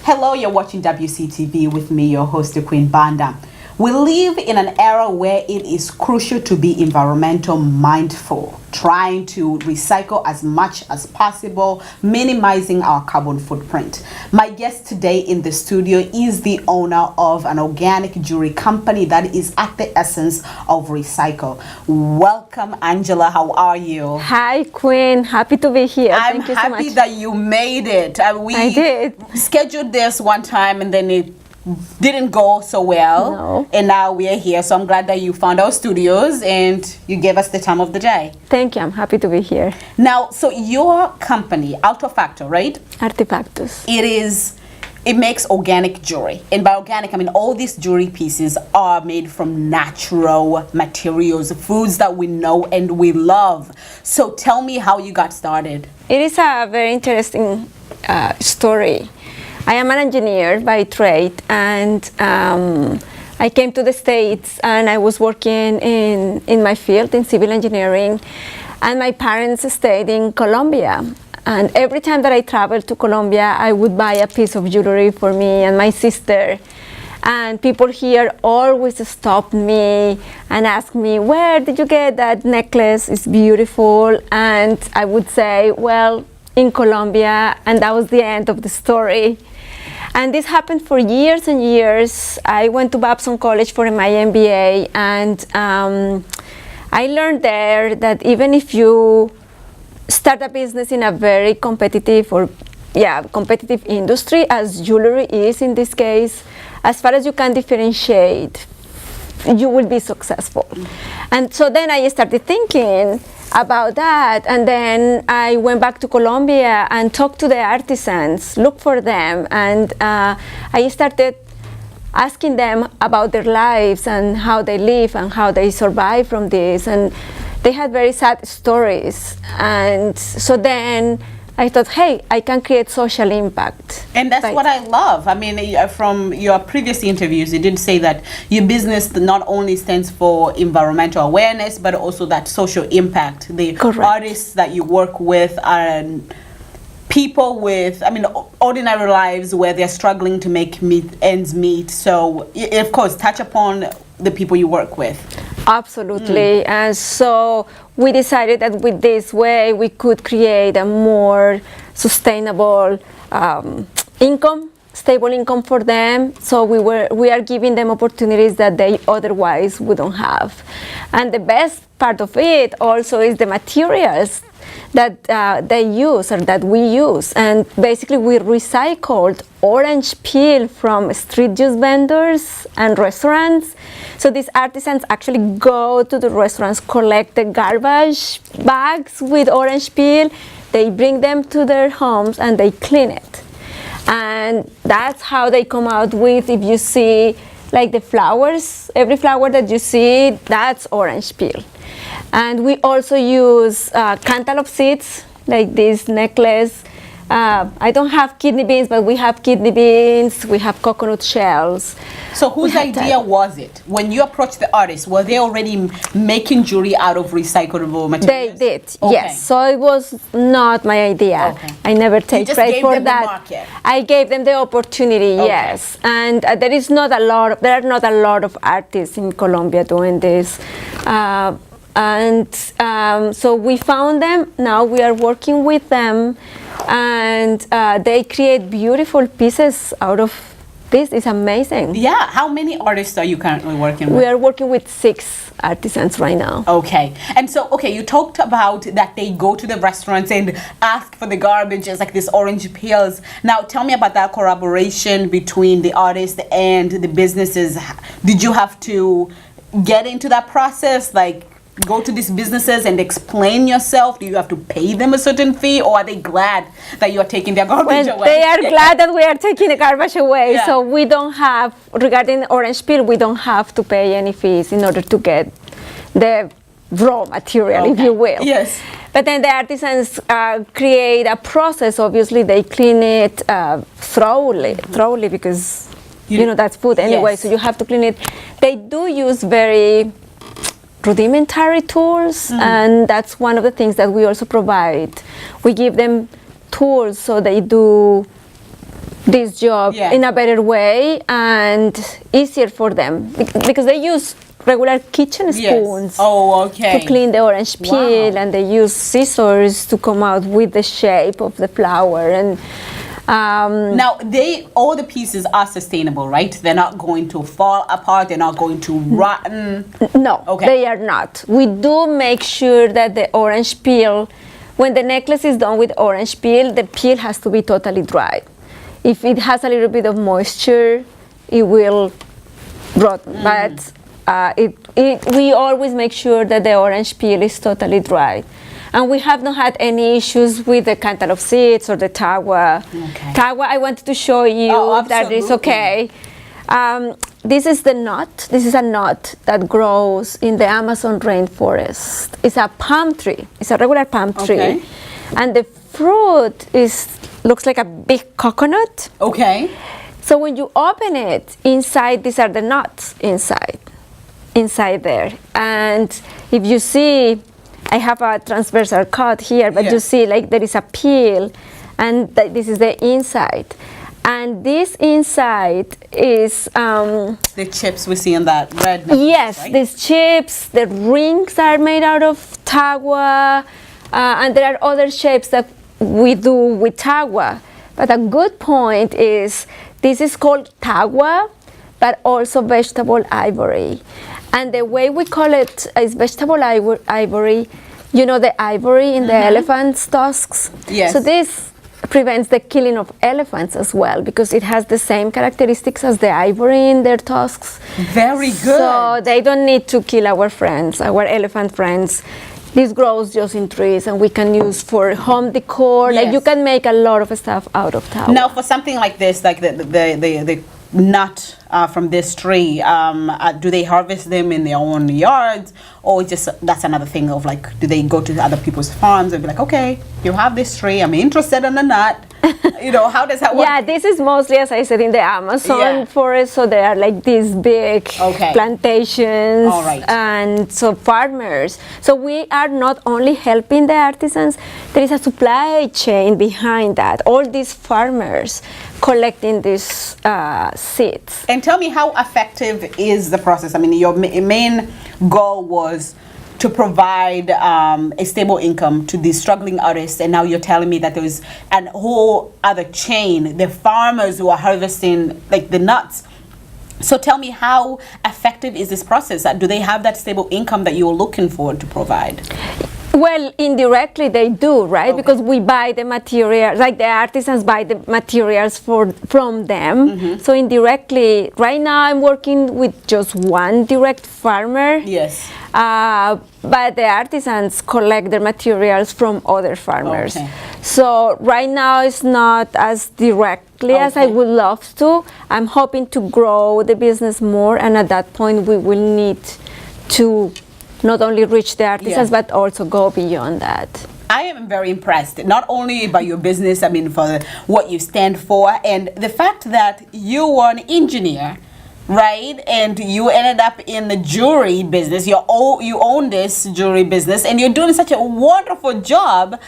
Hello, you're watching WCTV with me, your host, Queen Banda. We live in an era where it is crucial to be environmental mindful, trying to recycle as much as possible, minimizing our carbon footprint. My guest today in the studio is the owner of an organic jewelry company that is at the essence of recycle. Welcome, Angela. How are you? Hi, Queen. Happy to be here. Thank you so much. I'm happy that you made it. I did. Scheduled this one time and then it didn't go so well. No. And now we are here, so I'm glad that you found our studios and you gave us the time of the day. Thank you. I'm happy to be here. Now, so your company, Artyfactos, right? Artyfactos. It makes organic jewelry. And by organic, I mean all these jewelry pieces are made from natural materials, foods that we know and we love. So tell me how you got started. It is a very interesting story. I am an engineer by trade, and I came to the States and I was working in my field in civil engineering, and my parents stayed in Colombia. And every time that I traveled to Colombia, I would buy a piece of jewelry for me and my sister. And people here always stopped me and asked me, where did you get that necklace? It's beautiful. And I would say, well, in Colombia, and that was the end of the story. And this happened for years and years. I went to Babson College for my MBA, and I learned there that even if you start a business in a very competitive industry, as jewelry is in this case, as far as you can differentiate, you will be successful. And so then I started thinking about that, and then I went back to Colombia and talked to the artisans, looked for them, and I started asking them about their lives and how they live and how they survive from this, and they had very sad stories. And so then I thought, hey, I can create social impact. And that's what I love. I mean, from your previous interviews, you did say that your business not only stands for environmental awareness, but also that social impact. The Correct. Artists that you work with are people with, ordinary lives where they're struggling to make ends meet. So, of course, touch upon the people you work with. Absolutely. And so we decided that with this way we could create a more sustainable stable income for them. So we are giving them opportunities that they otherwise wouldn't have. And the best part of it also is the materials that they use or that we use. And basically we recycled orange peel from street juice vendors and restaurants. So these artisans actually go to the restaurants, collect the garbage bags with orange peel, they bring them to their homes and they clean it. And that's how they come out with, if you see like the flowers, every flower that you see, that's orange peel. And we also use cantaloupe seeds, like this necklace. I don't have kidney beans, but we have kidney beans, we have coconut shells. So whose idea was it? When you approached the artists, were they already making jewelry out of recyclable materials? They did, okay. Yes. So it was not my idea. Okay. I never take credit for that. The market. I gave them the opportunity, yes. And there are not a lot of artists in Colombia doing this. So we found them. Now we are working with them, and they create beautiful pieces out of this. It's amazing. Yeah. How many artists are you currently working with? We are working with 6 artisans right now. Okay. And so, you talked about that they go to the restaurants and ask for the garbage, like these orange peels. Now, tell me about that collaboration between the artists and the businesses. Did you have to get into that process, like go to these businesses and explain yourself? Do you have to pay them a certain fee, or are they glad that you are taking their garbage away? They are glad that we are taking the garbage away. Yeah. So we don't have, regarding orange peel, we don't have to pay any fees in order to get the raw material, if you will. Yes. But then the artisans create a process. Obviously, they clean it thoroughly because that's food anyway. Yes. So you have to clean it. They do use very rudimentary tools, and that's one of the things that we also provide. We give them tools so they do this job Yeah. in a better way and easier for them because they use regular kitchen spoons Oh, okay. to clean the orange peel, Wow. and they use scissors to come out with the shape of the flower. And Now, all the pieces are sustainable, right? They're not going to fall apart. They're not going to rotten. no, Okay. they are not. We do make sure that the orange peel, when the necklace is done with orange peel, the peel has to be totally dry. If it has a little bit of moisture, it will rot. But we always make sure that the orange peel is totally dry. And we have not had any issues with the cantaloupe seeds or the tawa. Okay. Tawa, I wanted to show you if that is okay. This is the nut. This is a nut that grows in the Amazon rainforest. It's a palm tree. It's a regular palm tree. Okay. And the fruit looks like a big coconut. Okay. So when you open it, inside, these are the nuts inside there. And if you see, I have a transversal cut here, but you see like there is a peel, and this is the inside. And this inside is The chips we see in that red. yes, right? these chips, the rings are made out of tawa, and there are other shapes that we do with tawa. But a good point is this is called tawa, but also vegetable ivory. And the way we call it is vegetable ivory. You know the ivory in the elephant's tusks? Yes. So this prevents the killing of elephants as well because it has the same characteristics as the ivory in their tusks. Very good. So they don't need to kill our friends, our elephant friends. This grows just in trees and we can use for home decor. Like Yes. you can make a lot of stuff out of towel. Now, for something like this, like the nut from this tree, do they harvest them in their own yards, or just that's another thing of like, do they go to other people's farms and be like, okay, you have this tree, I'm interested in the nut. You know, how does that work? Yeah, this is mostly, as I said, in the Amazon Yeah. forest. So they are like these big Okay. plantations. All right. And so farmers. So we are not only helping the artisans, there is a supply chain behind that. All these farmers collecting these seeds. And tell me, how effective is the process? I mean, your main goal was to provide a stable income to these struggling artists, and now you're telling me that there's a whole other chain, the farmers who are harvesting like the nuts. So tell me, how effective is this process? Do they have that stable income that you're looking for to provide? Well, indirectly they do, right? Okay. Because we buy the material, like the artisans buy the materials from them. So indirectly, right now I'm working with just one direct farmer. Yes. But the artisans collect their materials from other farmers. Okay. So right now it's not as directly as I Okay. would love to. I'm hoping to grow the business more, and at that point we will need to not only reach the artisans, Yeah. but also go beyond that. I am very impressed, not only by your business, I mean, for what you stand for, and the fact that you were an engineer, right? And you ended up in the jewelry business. You own this jewelry business, and you're doing such a wonderful job.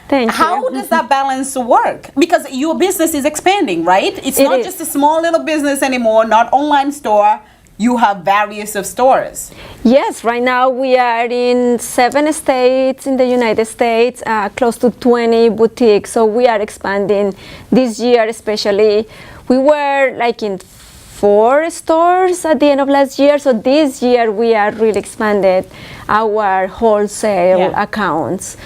Thank you. How does that balance work? Because your business is expanding, right? It's It not is. just a small little business anymore, not online store. You have various of stores. Yes, right now we are in 7 states in the United States, close to 20 boutiques. So we are expanding this year, especially. We were like in 4 stores at the end of last year. So this year we are really expanded our wholesale accounts.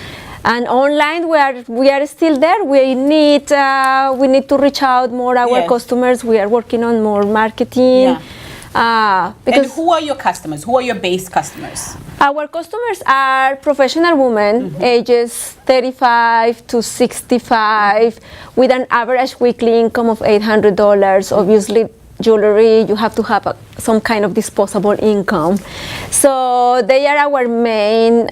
And online, we are still there. We need to reach out more our Yes. customers. We are working on more marketing. Yeah. And Because who are your customers? Who are your base customers? our customers are professional women, ages 35 to 65, with an average weekly income of $800. Obviously, jewelry, you have to have some kind of disposable income. So they are our main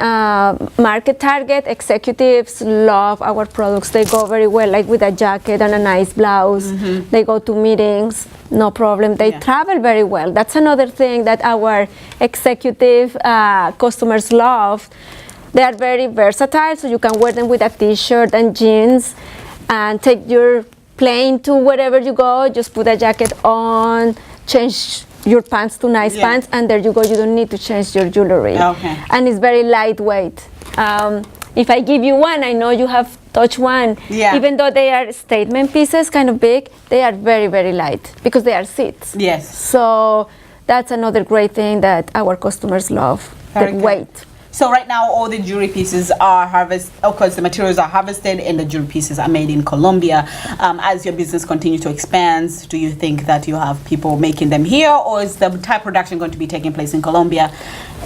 market target. Executives love our products. They go very well, like with a jacket and a nice blouse. They go to meetings, no problem. They travel very well. That's another thing that our executive customers love. They are very versatile, so you can wear them with a t-shirt and jeans and take your plain to wherever you go. Just put a jacket on, change your pants to nice pants, and there you go. You don't need to change your jewelry. Okay. And it's very lightweight. If I give you one, I know you have touched one. Yeah. Even though they are statement pieces, kind of big, they are very, very light because they are seeds. Yes. So that's another great thing that our customers love, Very the good. weight. So right now, all the jewelry pieces are harvested. Of course, the materials are harvested, and the jewelry pieces are made in Colombia. As your business continues to expand, do you think that you have people making them here, or is the entire production going to be taking place in Colombia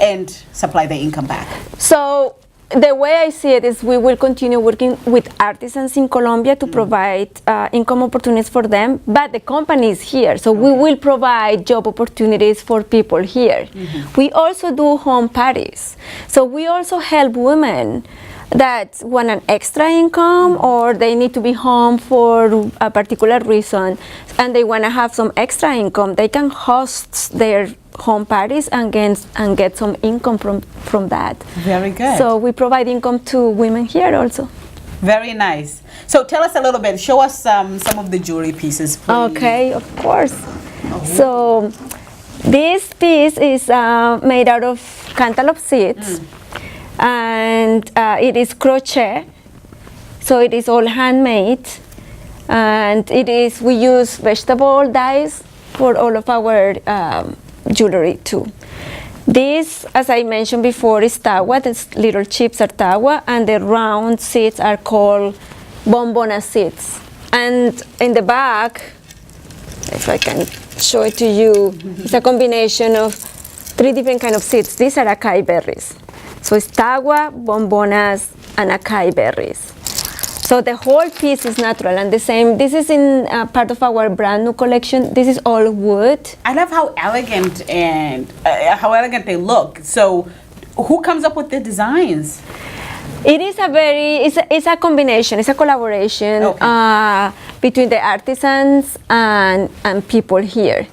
and supply the income back? So the way I see it is we will continue working with artisans in Colombia to provide income opportunities for them, but the company is here, so we will provide job opportunities for people here. We also do home parties, so we also help women that want an extra income or they need to be home for a particular reason and they want to have some extra income. They can host their home parties and get some income from that. Very good. So we provide income to women here also. Very nice. So tell us a little bit. Show us some of the jewelry pieces, please. Okay, of course. So this piece is made out of cantaloupe seeds, and it is crochet. So it is all handmade, and we use vegetable dyes for all of our jewelry too. This, as I mentioned before, is tawa. The little chips are tawa, and the round seeds are called bombona seeds. And in the back, if I can show it to you, it's a combination of 3 different kinds of seeds. These are acai berries. So it's tawa, bombonas, and acai berries. So the whole piece is natural and the same. This is in part of our brand new collection. This is all wood. I love how elegant they look. So who comes up with the designs? It is it's a combination, it's a collaboration between the artisans and people here.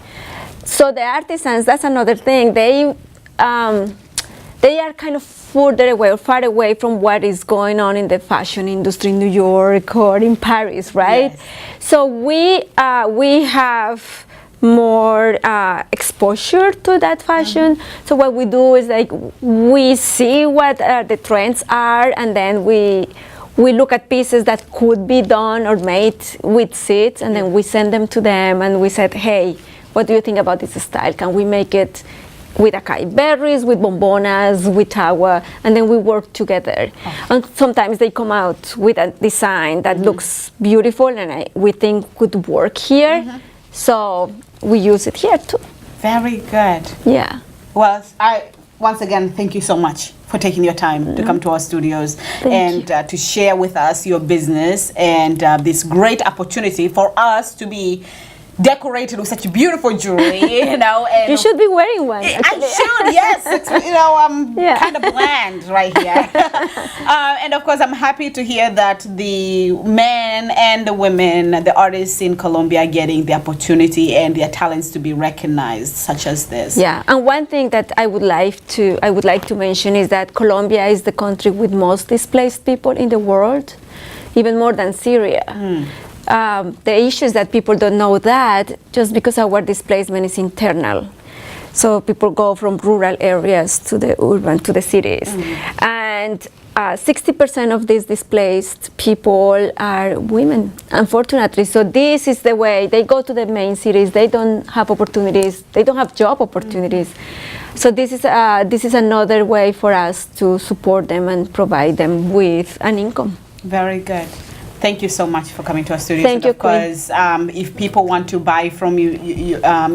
So the artisans, that's another thing. They are kind of far away from what is going on in the fashion industry in New York or in Paris, right? Yes. So we have more exposure to that fashion. So what we do is like we see what the trends are, and then we look at pieces that could be done or made with seeds, and then we send them to them, and we said, hey, what do you think about this style? Can we make it with acai berries, with bombonas, with tawa, and then we work together. And sometimes they come out with a design that looks beautiful and we think could work here. So we use it here too. Very good. Yeah. Well, once again, thank you so much for taking your time to come to our studios to share with us your business and this great opportunity for us to be decorated with such beautiful jewelry, And you should be wearing one. I should, yes. I'm kind of bland right here. And of course, I'm happy to hear that the men and the women, the artists in Colombia, are getting the opportunity and their talents to be recognized, such as this. Yeah, and one thing that I would like to mention is that Colombia is the country with most displaced people in the world, even more than Syria. The issue is that people don't know that just because our displacement is internal. So people go from rural areas to the urban, to the cities. And 60% of these displaced people are women, unfortunately. So this is the way they go to the main cities. They don't have opportunities. They don't have job opportunities. So this is another way for us to support them and provide them with an income. Very good. Thank you so much for coming to our studios. Thank you, because if people want to buy from you,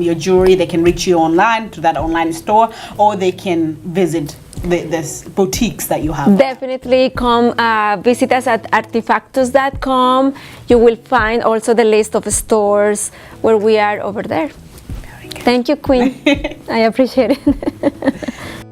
your jewelry, they can reach you online to that online store, or they can visit this boutiques that you have. Definitely come visit us at artyfactos.com. You will find also the list of stores where we are over there. Thank you, Queen. I appreciate it.